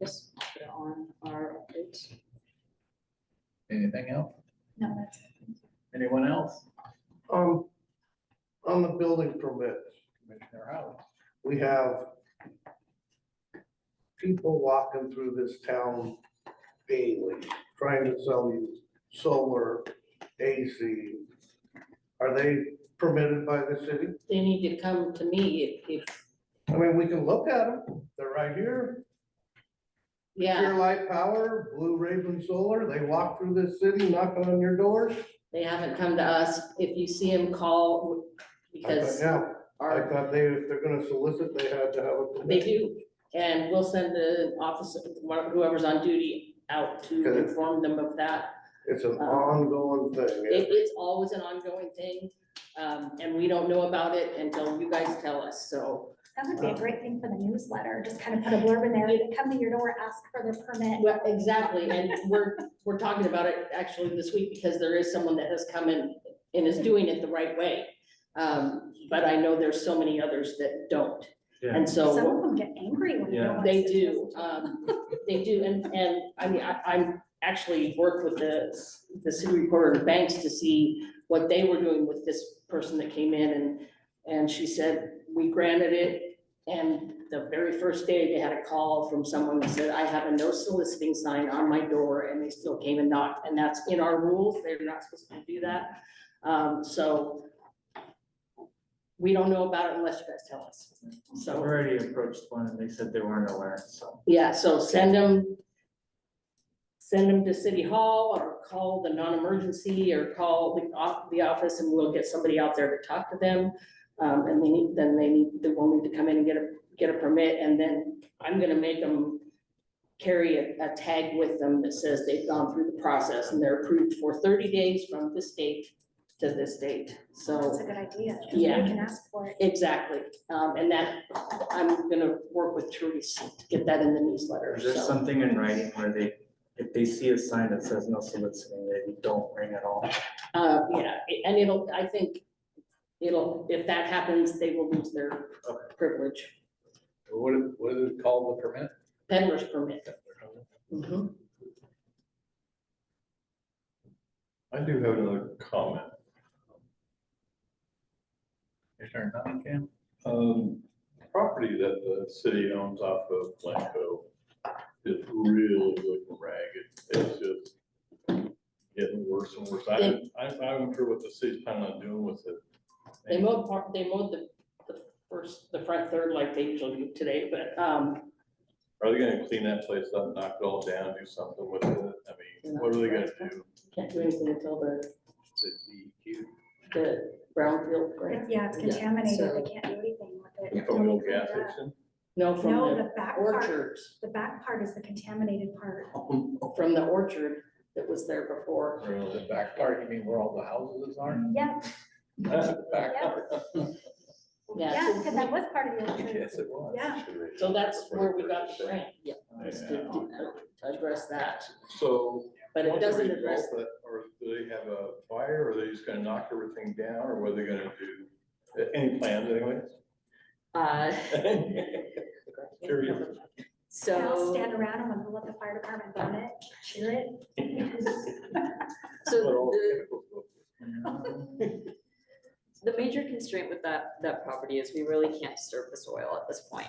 S9: Just put it on our updates.
S1: Anything else?
S7: No, that's it.
S1: Anyone else?
S12: On the building permit,
S1: Commissioner Howard?
S12: we have people walking through this town daily, trying to sell you solar, AC. Are they permitted by the city?
S6: They need to come to me if,
S12: I mean, we can look at them. They're right here.
S6: yeah,
S12: Pure Light Power, Blue Raven Solar, they walk through this city knocking on your doors.
S6: they haven't come to us. If you see them, call, because
S12: Yeah, I
S6: our,
S12: thought if they're gonna solicit, they had to have a.
S6: they
S12: permit.
S6: do. And we'll send the officer, whoever's on duty out to
S12: Okay.
S6: inform them of that.
S12: It's an ongoing thing.
S6: It's always an ongoing thing. And we don't know about it until you guys tell us, so.
S7: That would be a great thing for the newsletter, just kind of put a blurb in there, they come to your door, ask for their permit.
S6: Well, exactly, and we're talking about it actually this week because there is someone that has come in and is doing it the right way. But I know there's so many others that don't. And
S7: Some
S6: so
S7: of them get angry when you don't. want
S6: they
S7: to
S6: do,
S7: suggest.
S6: they do, and I mean, I'm actually worked with the city recorder of banks to see what they were doing with this person that came in, and she said, we granted it. And the very first day, they had a call from someone that said, I have a no soliciting sign on my door, and they still came and knocked, and that's in our rules, they're not supposed to do that. So we don't know about it unless you guys tell us,
S10: I've
S6: so,
S10: already approached one and they said they weren't aware, so.
S6: yeah, so send them to City Hall, or call the non-emergency, or call the office, and we'll get somebody out there to talk to them. And they will need to come in and get a permit, and then I'm gonna make them carry a tag with them that says they've gone through the process and they're approved for 30 days from this date to this date,
S7: That's
S6: so.
S7: a good idea, because
S6: Yeah.
S7: we can ask for it.
S6: Exactly, and that, I'm gonna work with Therese to get that in the newsletter,
S10: Is there
S6: so.
S10: something in writing where if they see a sign that says no soliciting, and don't ring at all.
S3: Yeah, and I think if that happens, they will lose their privilege,
S1: What is it called, the permit?
S3: peddler's permit. Mhm.
S13: I do have another comment.
S1: Commissioner Cunningham?
S13: Property that the city owns off of Glencoe is really looking ragged. It's just getting worse and worse. I'm not sure what the city's planning on doing with it.
S3: They mowed the front third like they usually do today, but,
S13: Are they gonna clean that place up, knock it all down, do something with it? I mean, what are they gonna do?
S3: can't do anything until the brownfield grant.
S7: Yeah, it's
S3: Yeah,
S7: contaminated,
S3: so-
S7: they can't do anything with it.
S13: From the old
S7: Clean it
S13: gas
S7: up.
S13: station?
S3: No, from
S7: No,
S3: the
S7: the back part,
S3: orchards,
S7: the back part is the contaminated part.
S3: from the orchard that was there before.
S1: The back part, you mean where all the houses are?
S7: Yeah,
S1: The back
S7: Yeah.
S1: part.
S3: Yeah,
S7: yeah,
S3: so-
S7: because that was part of the orchard.
S1: Yes, it was.
S7: Yeah.
S3: So that's where we got the grant, yeah, was to address that,
S13: So.
S3: but it
S13: what's the
S3: doesn't
S13: result
S3: address,
S13: that- Or do they have a fire, or are they just gonna knock everything down, or what are they gonna do? Any plans anyways? Curious.
S7: They'll
S9: So,
S7: stand around and when we let the fire department burn it, cheer it.
S9: so
S13: But all
S9: the,
S13: chemicals go-
S9: the major constraint with that property is we really can't disturb the soil at this point.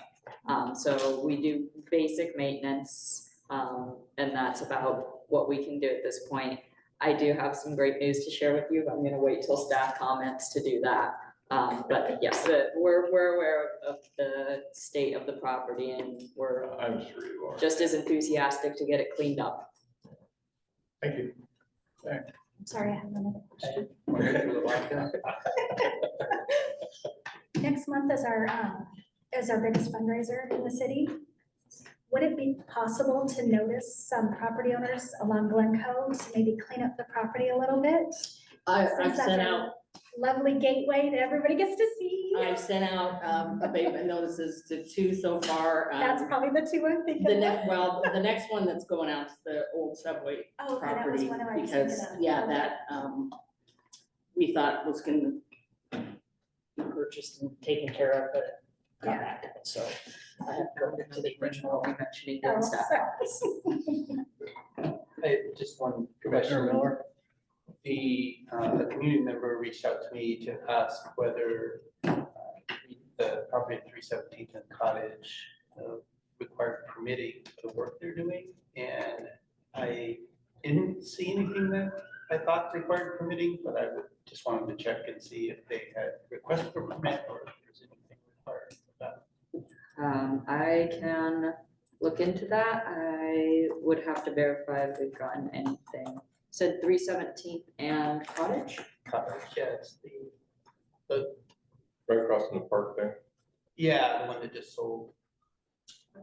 S9: So we do basic maintenance, and that's about what we can do at this point. I do have some great news to share with you, but I'm gonna wait till staff comments to do that. But yes, we're aware of the state of the property, and we're
S13: I'm sure you are.
S9: just as enthusiastic to get it cleaned up.
S13: Thank you.
S7: Sorry, I have another question.
S1: Okay, well, like that.
S7: Next month is our biggest fundraiser in the city. Would it be possible to notice some property owners along Glencoe to maybe clean up the property a little bit?
S3: I've
S7: Since that's
S3: sent
S7: a
S3: out,
S7: Lovely gateway that everybody gets to see.
S3: I've sent out, abatement notices to 2 so far.
S7: That's probably the two I'm thinking
S3: The
S7: of.
S3: the next one that's going out is the old subway
S7: Oh, okay, that was
S3: property,
S7: one I was thinking
S3: because,
S7: of.
S3: yeah,
S7: Okay.
S3: that, we thought was gonna be purchased and taken care of, but it got
S7: Yeah.
S3: back to it, so I have to go to the original.
S9: We'll be mentioning
S7: Oh,
S9: good stuff.
S10: I just one
S1: Commissioner
S10: question.
S1: Miller?
S10: A community member reached out to me to ask whether the property at 317th and Cottage required permitting for the work they're doing. And I didn't see anything that I thought required permitting, but I just wanted to check and see if they had requested for permit or if there's anything required for that.
S9: I can look into that. I would have to verify if we've gotten anything. Said 317th and Cottage?
S10: Cottage, yeah, it's the,
S13: Right across from the park there.
S10: yeah, the one that just sold.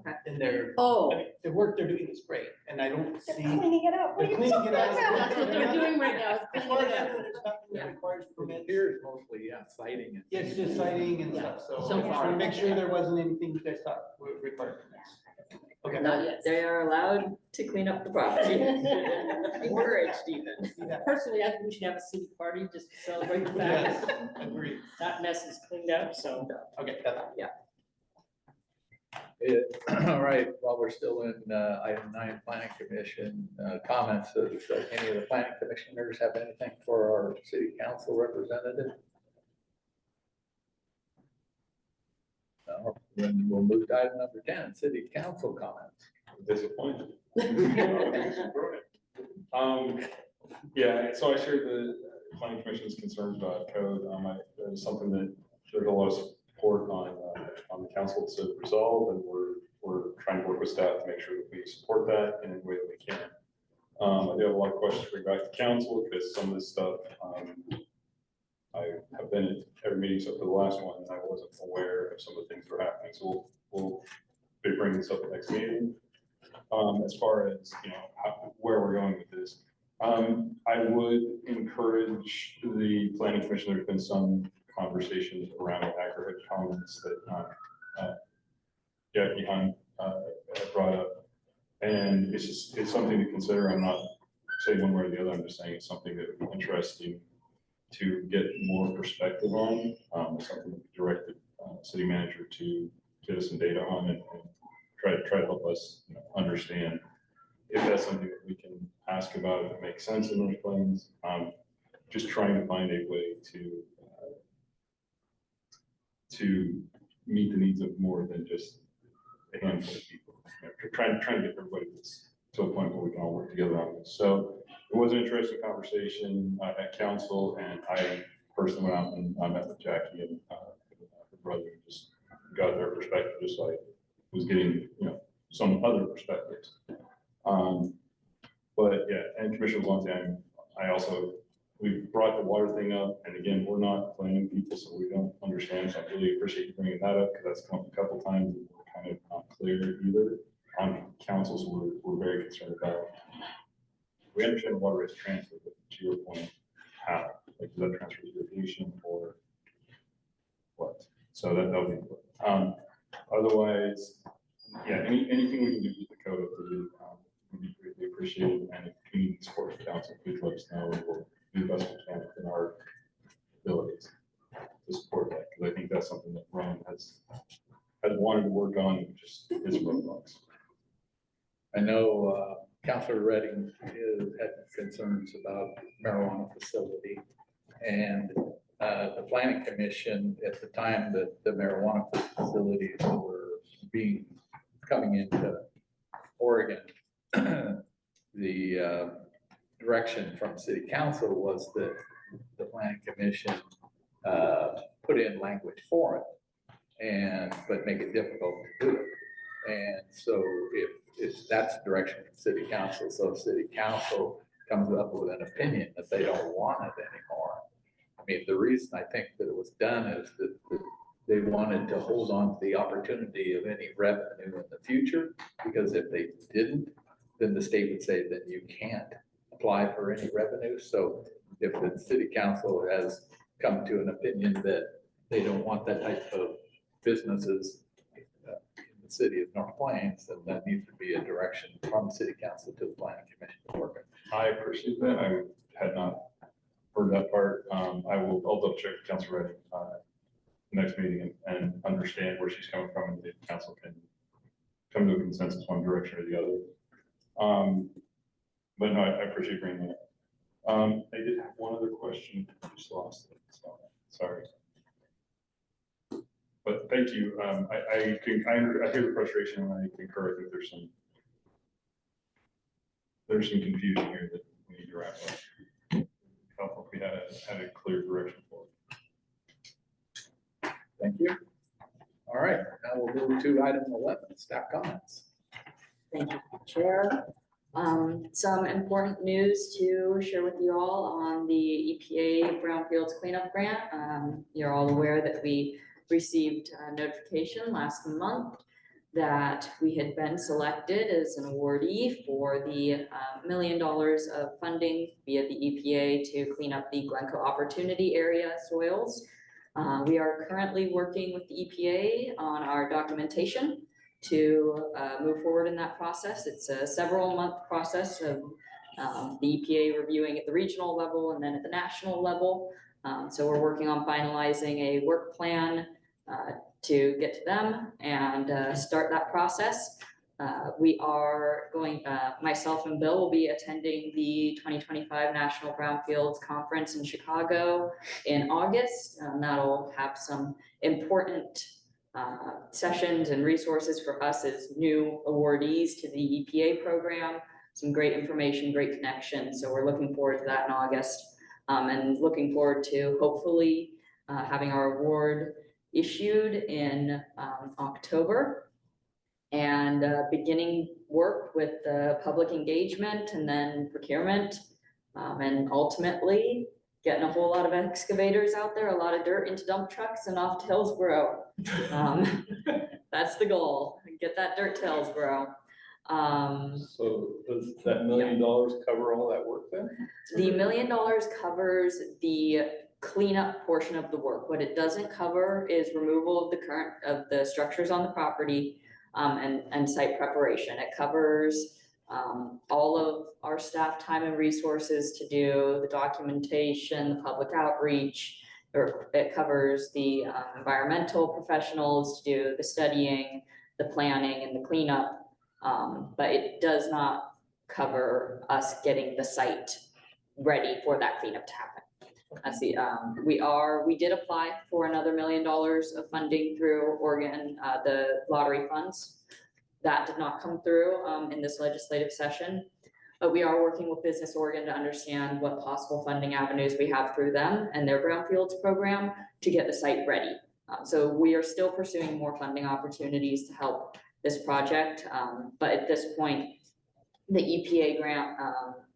S9: Okay.
S10: And they're,
S3: Oh,
S10: I mean, the work they're doing is great, and I don't
S7: They're
S10: see.
S7: cleaning it up. What are
S10: They're
S7: you
S10: cleaning it
S7: talking
S10: up.
S7: about?
S3: that's what they're doing right now, is
S10: As
S3: cleaning
S10: far
S3: it
S10: as I
S3: up.
S10: know, there's nothing that requires permits.
S1: Here is mostly, yeah, citing and.
S10: It's just citing and
S3: Yeah,
S10: stuff, so
S3: so
S10: I just
S3: far.
S10: want to make sure there wasn't anything you guys thought would require permits. Okay.
S3: Not yet.
S9: They are allowed to clean up the property. Encouraged even.
S10: Yeah.
S3: Personally, I think we should have a city party just to celebrate the fact
S10: Yes, agreed.
S3: that mess is cleaned up, so.
S10: Okay, that's.
S1: All right, while we're still in item 9, planning commission comments, does any of the planning commissioners have anything for our city council representative? No, then we'll move to item number 10, city council comments.
S11: Disappointed. Yeah, so I shared the planning commission's concerns about code. It was something that there's a lot of support on the council to resolve, and we're trying to work with staff to make sure that we support that in any way that we can. I do have a lot of questions for back to council, because some of this stuff, I have been at every meeting except for the last one, and I wasn't aware of some of the things that are happening, so we'll be bringing this up at next meeting. As far as, where we're going with this. I would encourage the planning commission, there's been some conversations around Acrehead Commons that Jackie Hunt had brought up. And it's something to consider. I'm not
S13: say one way or the other, I'm just saying it's something that would be interesting to get more perspective on, something directed city manager to get us some data on and try to help us, you know, understand if that's something that we can ask about, if it makes sense in those plans. Just trying to find a way to meet the needs of more than just a handful of people. You know, trying to get everybody to a point where we can all work together on this. So it was an interesting conversation at council, and I personally went out and I met with Jackie and her brother, and just got their perspective, just like was getting, you know, some other perspectives. But yeah, and Commissioner Valenti, we brought the water thing up, and again, we're not planning people, so we don't understand. So I really appreciate you bringing that up, because that's come up a couple times and we're kind of not clear either on council. So we're very concerned about. We understand the water rights transfer, but to your point, how, like, does that transfer to irrigation or what? So that'll be important. Otherwise, yeah, anything we can do with the code would be greatly appreciated. And if community support for council, please let us know, and we'll do the best we can within our abilities to support that, because I think that's something that Ron has wanted to work on, and just his roadblocks.
S1: I know Councilor Redding had concerns about marijuana facility, and the planning commission at the time that the marijuana facilities were coming into Oregon, the direction from city council was that the planning commission put in language for it, but make it difficult to do it. And so if that's the direction from city council, so if city council comes up with an opinion that they don't want it anymore. I mean, the reason I think that it was done is that they wanted to hold on to the opportunity of any revenue in the future, because if they didn't, then the state would say that you can't apply for any revenue. So if the city council has come to an opinion that they don't want that type of businesses in the city of North Plains, then that needs to be a direction from city council to the planning commission to work it.
S13: I appreciate that. I had not heard that part. I'll double check with Councilor Redding next meeting and understand where she's coming from, and the council can come to a consensus one direction or the other. But no, I appreciate bringing that. I did have one other question. I just lost it. So, sorry. But thank you. I hear the frustration, and I concur. I think there's some confusion here that we need to wrap up. Helpful if we had a clear direction for it.
S1: Thank you. All right, now we'll move to item 11, staff comments.
S9: Thank you, Chair. Some important news to share with you all on the EPA Brownfields Cleanup Grant. You're all aware that we received a notification last month that we had been selected as an awardee for the $1 million of funding via the EPA to clean up the Glencoe Opportunity Area soils. We are currently working with the EPA on our documentation to move forward in that process. It's a several-month process of the EPA reviewing at the regional level and then at the national level. So we're working on finalizing a work plan to get to them and start that process. We are going, myself and Bill will be attending the 2025 National Brownfields Conference in Chicago in August. That'll have some important sessions and resources for us as new awardees to the EPA program. Some great information, great connections. So we're looking forward to that in August, and looking forward to hopefully having our award issued in October, and beginning work with the public engagement and then procurement, and ultimately getting a whole lot of excavators out there, a lot of dirt into dump trucks and off to Hillsborough. That's the goal, get that dirt to Hillsborough.
S13: So does that $1 million cover all that work then?
S9: The $1 million covers the cleanup portion of the work. What it doesn't cover is removal of the structures on the property, and site preparation. It covers all of our staff time and resources to do the documentation, the public outreach. Or it covers the environmental professionals to do the studying, the planning and the cleanup. But it does not cover us getting the site ready for that cleanup to happen. I see, we did apply for another $1 million of funding through Oregon, the lottery funds. That did not come through in this legislative session. But we are working with Business Oregon to understand what possible funding avenues we have through them and their brownfields program to get the site ready. So we are still pursuing more funding opportunities to help this project. But at this point, the EPA grant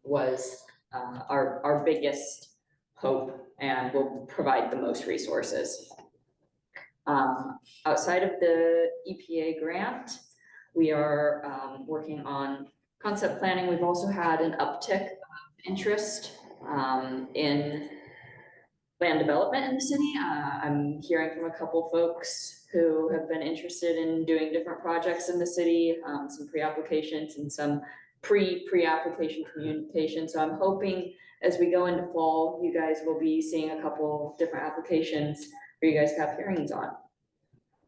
S9: was our biggest hope and will provide the most resources. Outside of the EPA grant, we are working on concept planning. We've also had an uptick of interest in land development in the city. I'm hearing from a couple folks who have been interested in doing different projects in the city, some pre-applications and some pre-application communication. So I'm hoping as we go into fall, you guys will be seeing a couple different applications for you guys to have hearings on.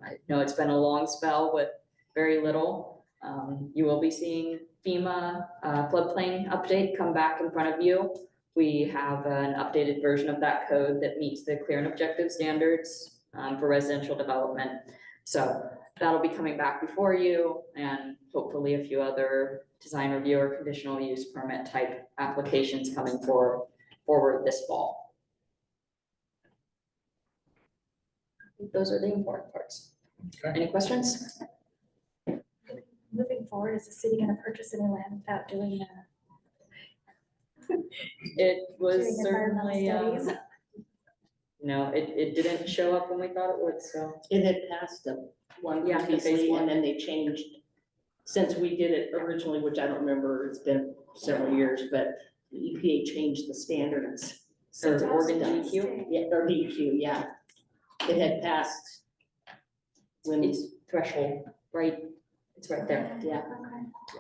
S9: I know it's been a long spell with very little. You will be seeing FEMA floodplain update come back in front of you. We have an updated version of that code that meets the clear and objective standards for residential development. So that'll be coming back before you, and hopefully a few other design review or conditional use permit type applications coming forward this fall. I think those are the important parts.
S1: Okay.
S9: Any questions?
S7: Moving forward, is the city gonna purchase any land without doing
S9: It was
S7: doing environmental
S9: certainly,
S7: studies?
S9: no, it didn't show up when we thought it would, so.
S3: It had passed one
S9: Yeah, the phase
S3: previously,
S9: one.
S3: and then they changed, since we did it originally, which I don't remember, it's been several years, but the EPA changed the standards. since it was
S9: Oregon
S3: done.
S9: DEQ?
S3: Yeah, or DEQ, yeah. It had passed when,
S9: It's threshold, right? It's right there.
S3: yeah.
S7: Okay.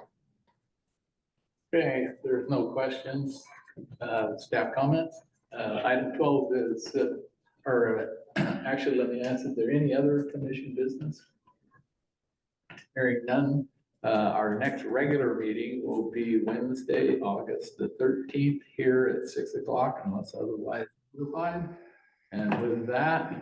S1: Okay, if there's no questions, staff comments. Item 12 is, actually, let me ask, is there any other commission business? Hearing none, our next regular meeting will be Wednesday, August the 13th, here at 6 o'clock, unless otherwise notified. And with that,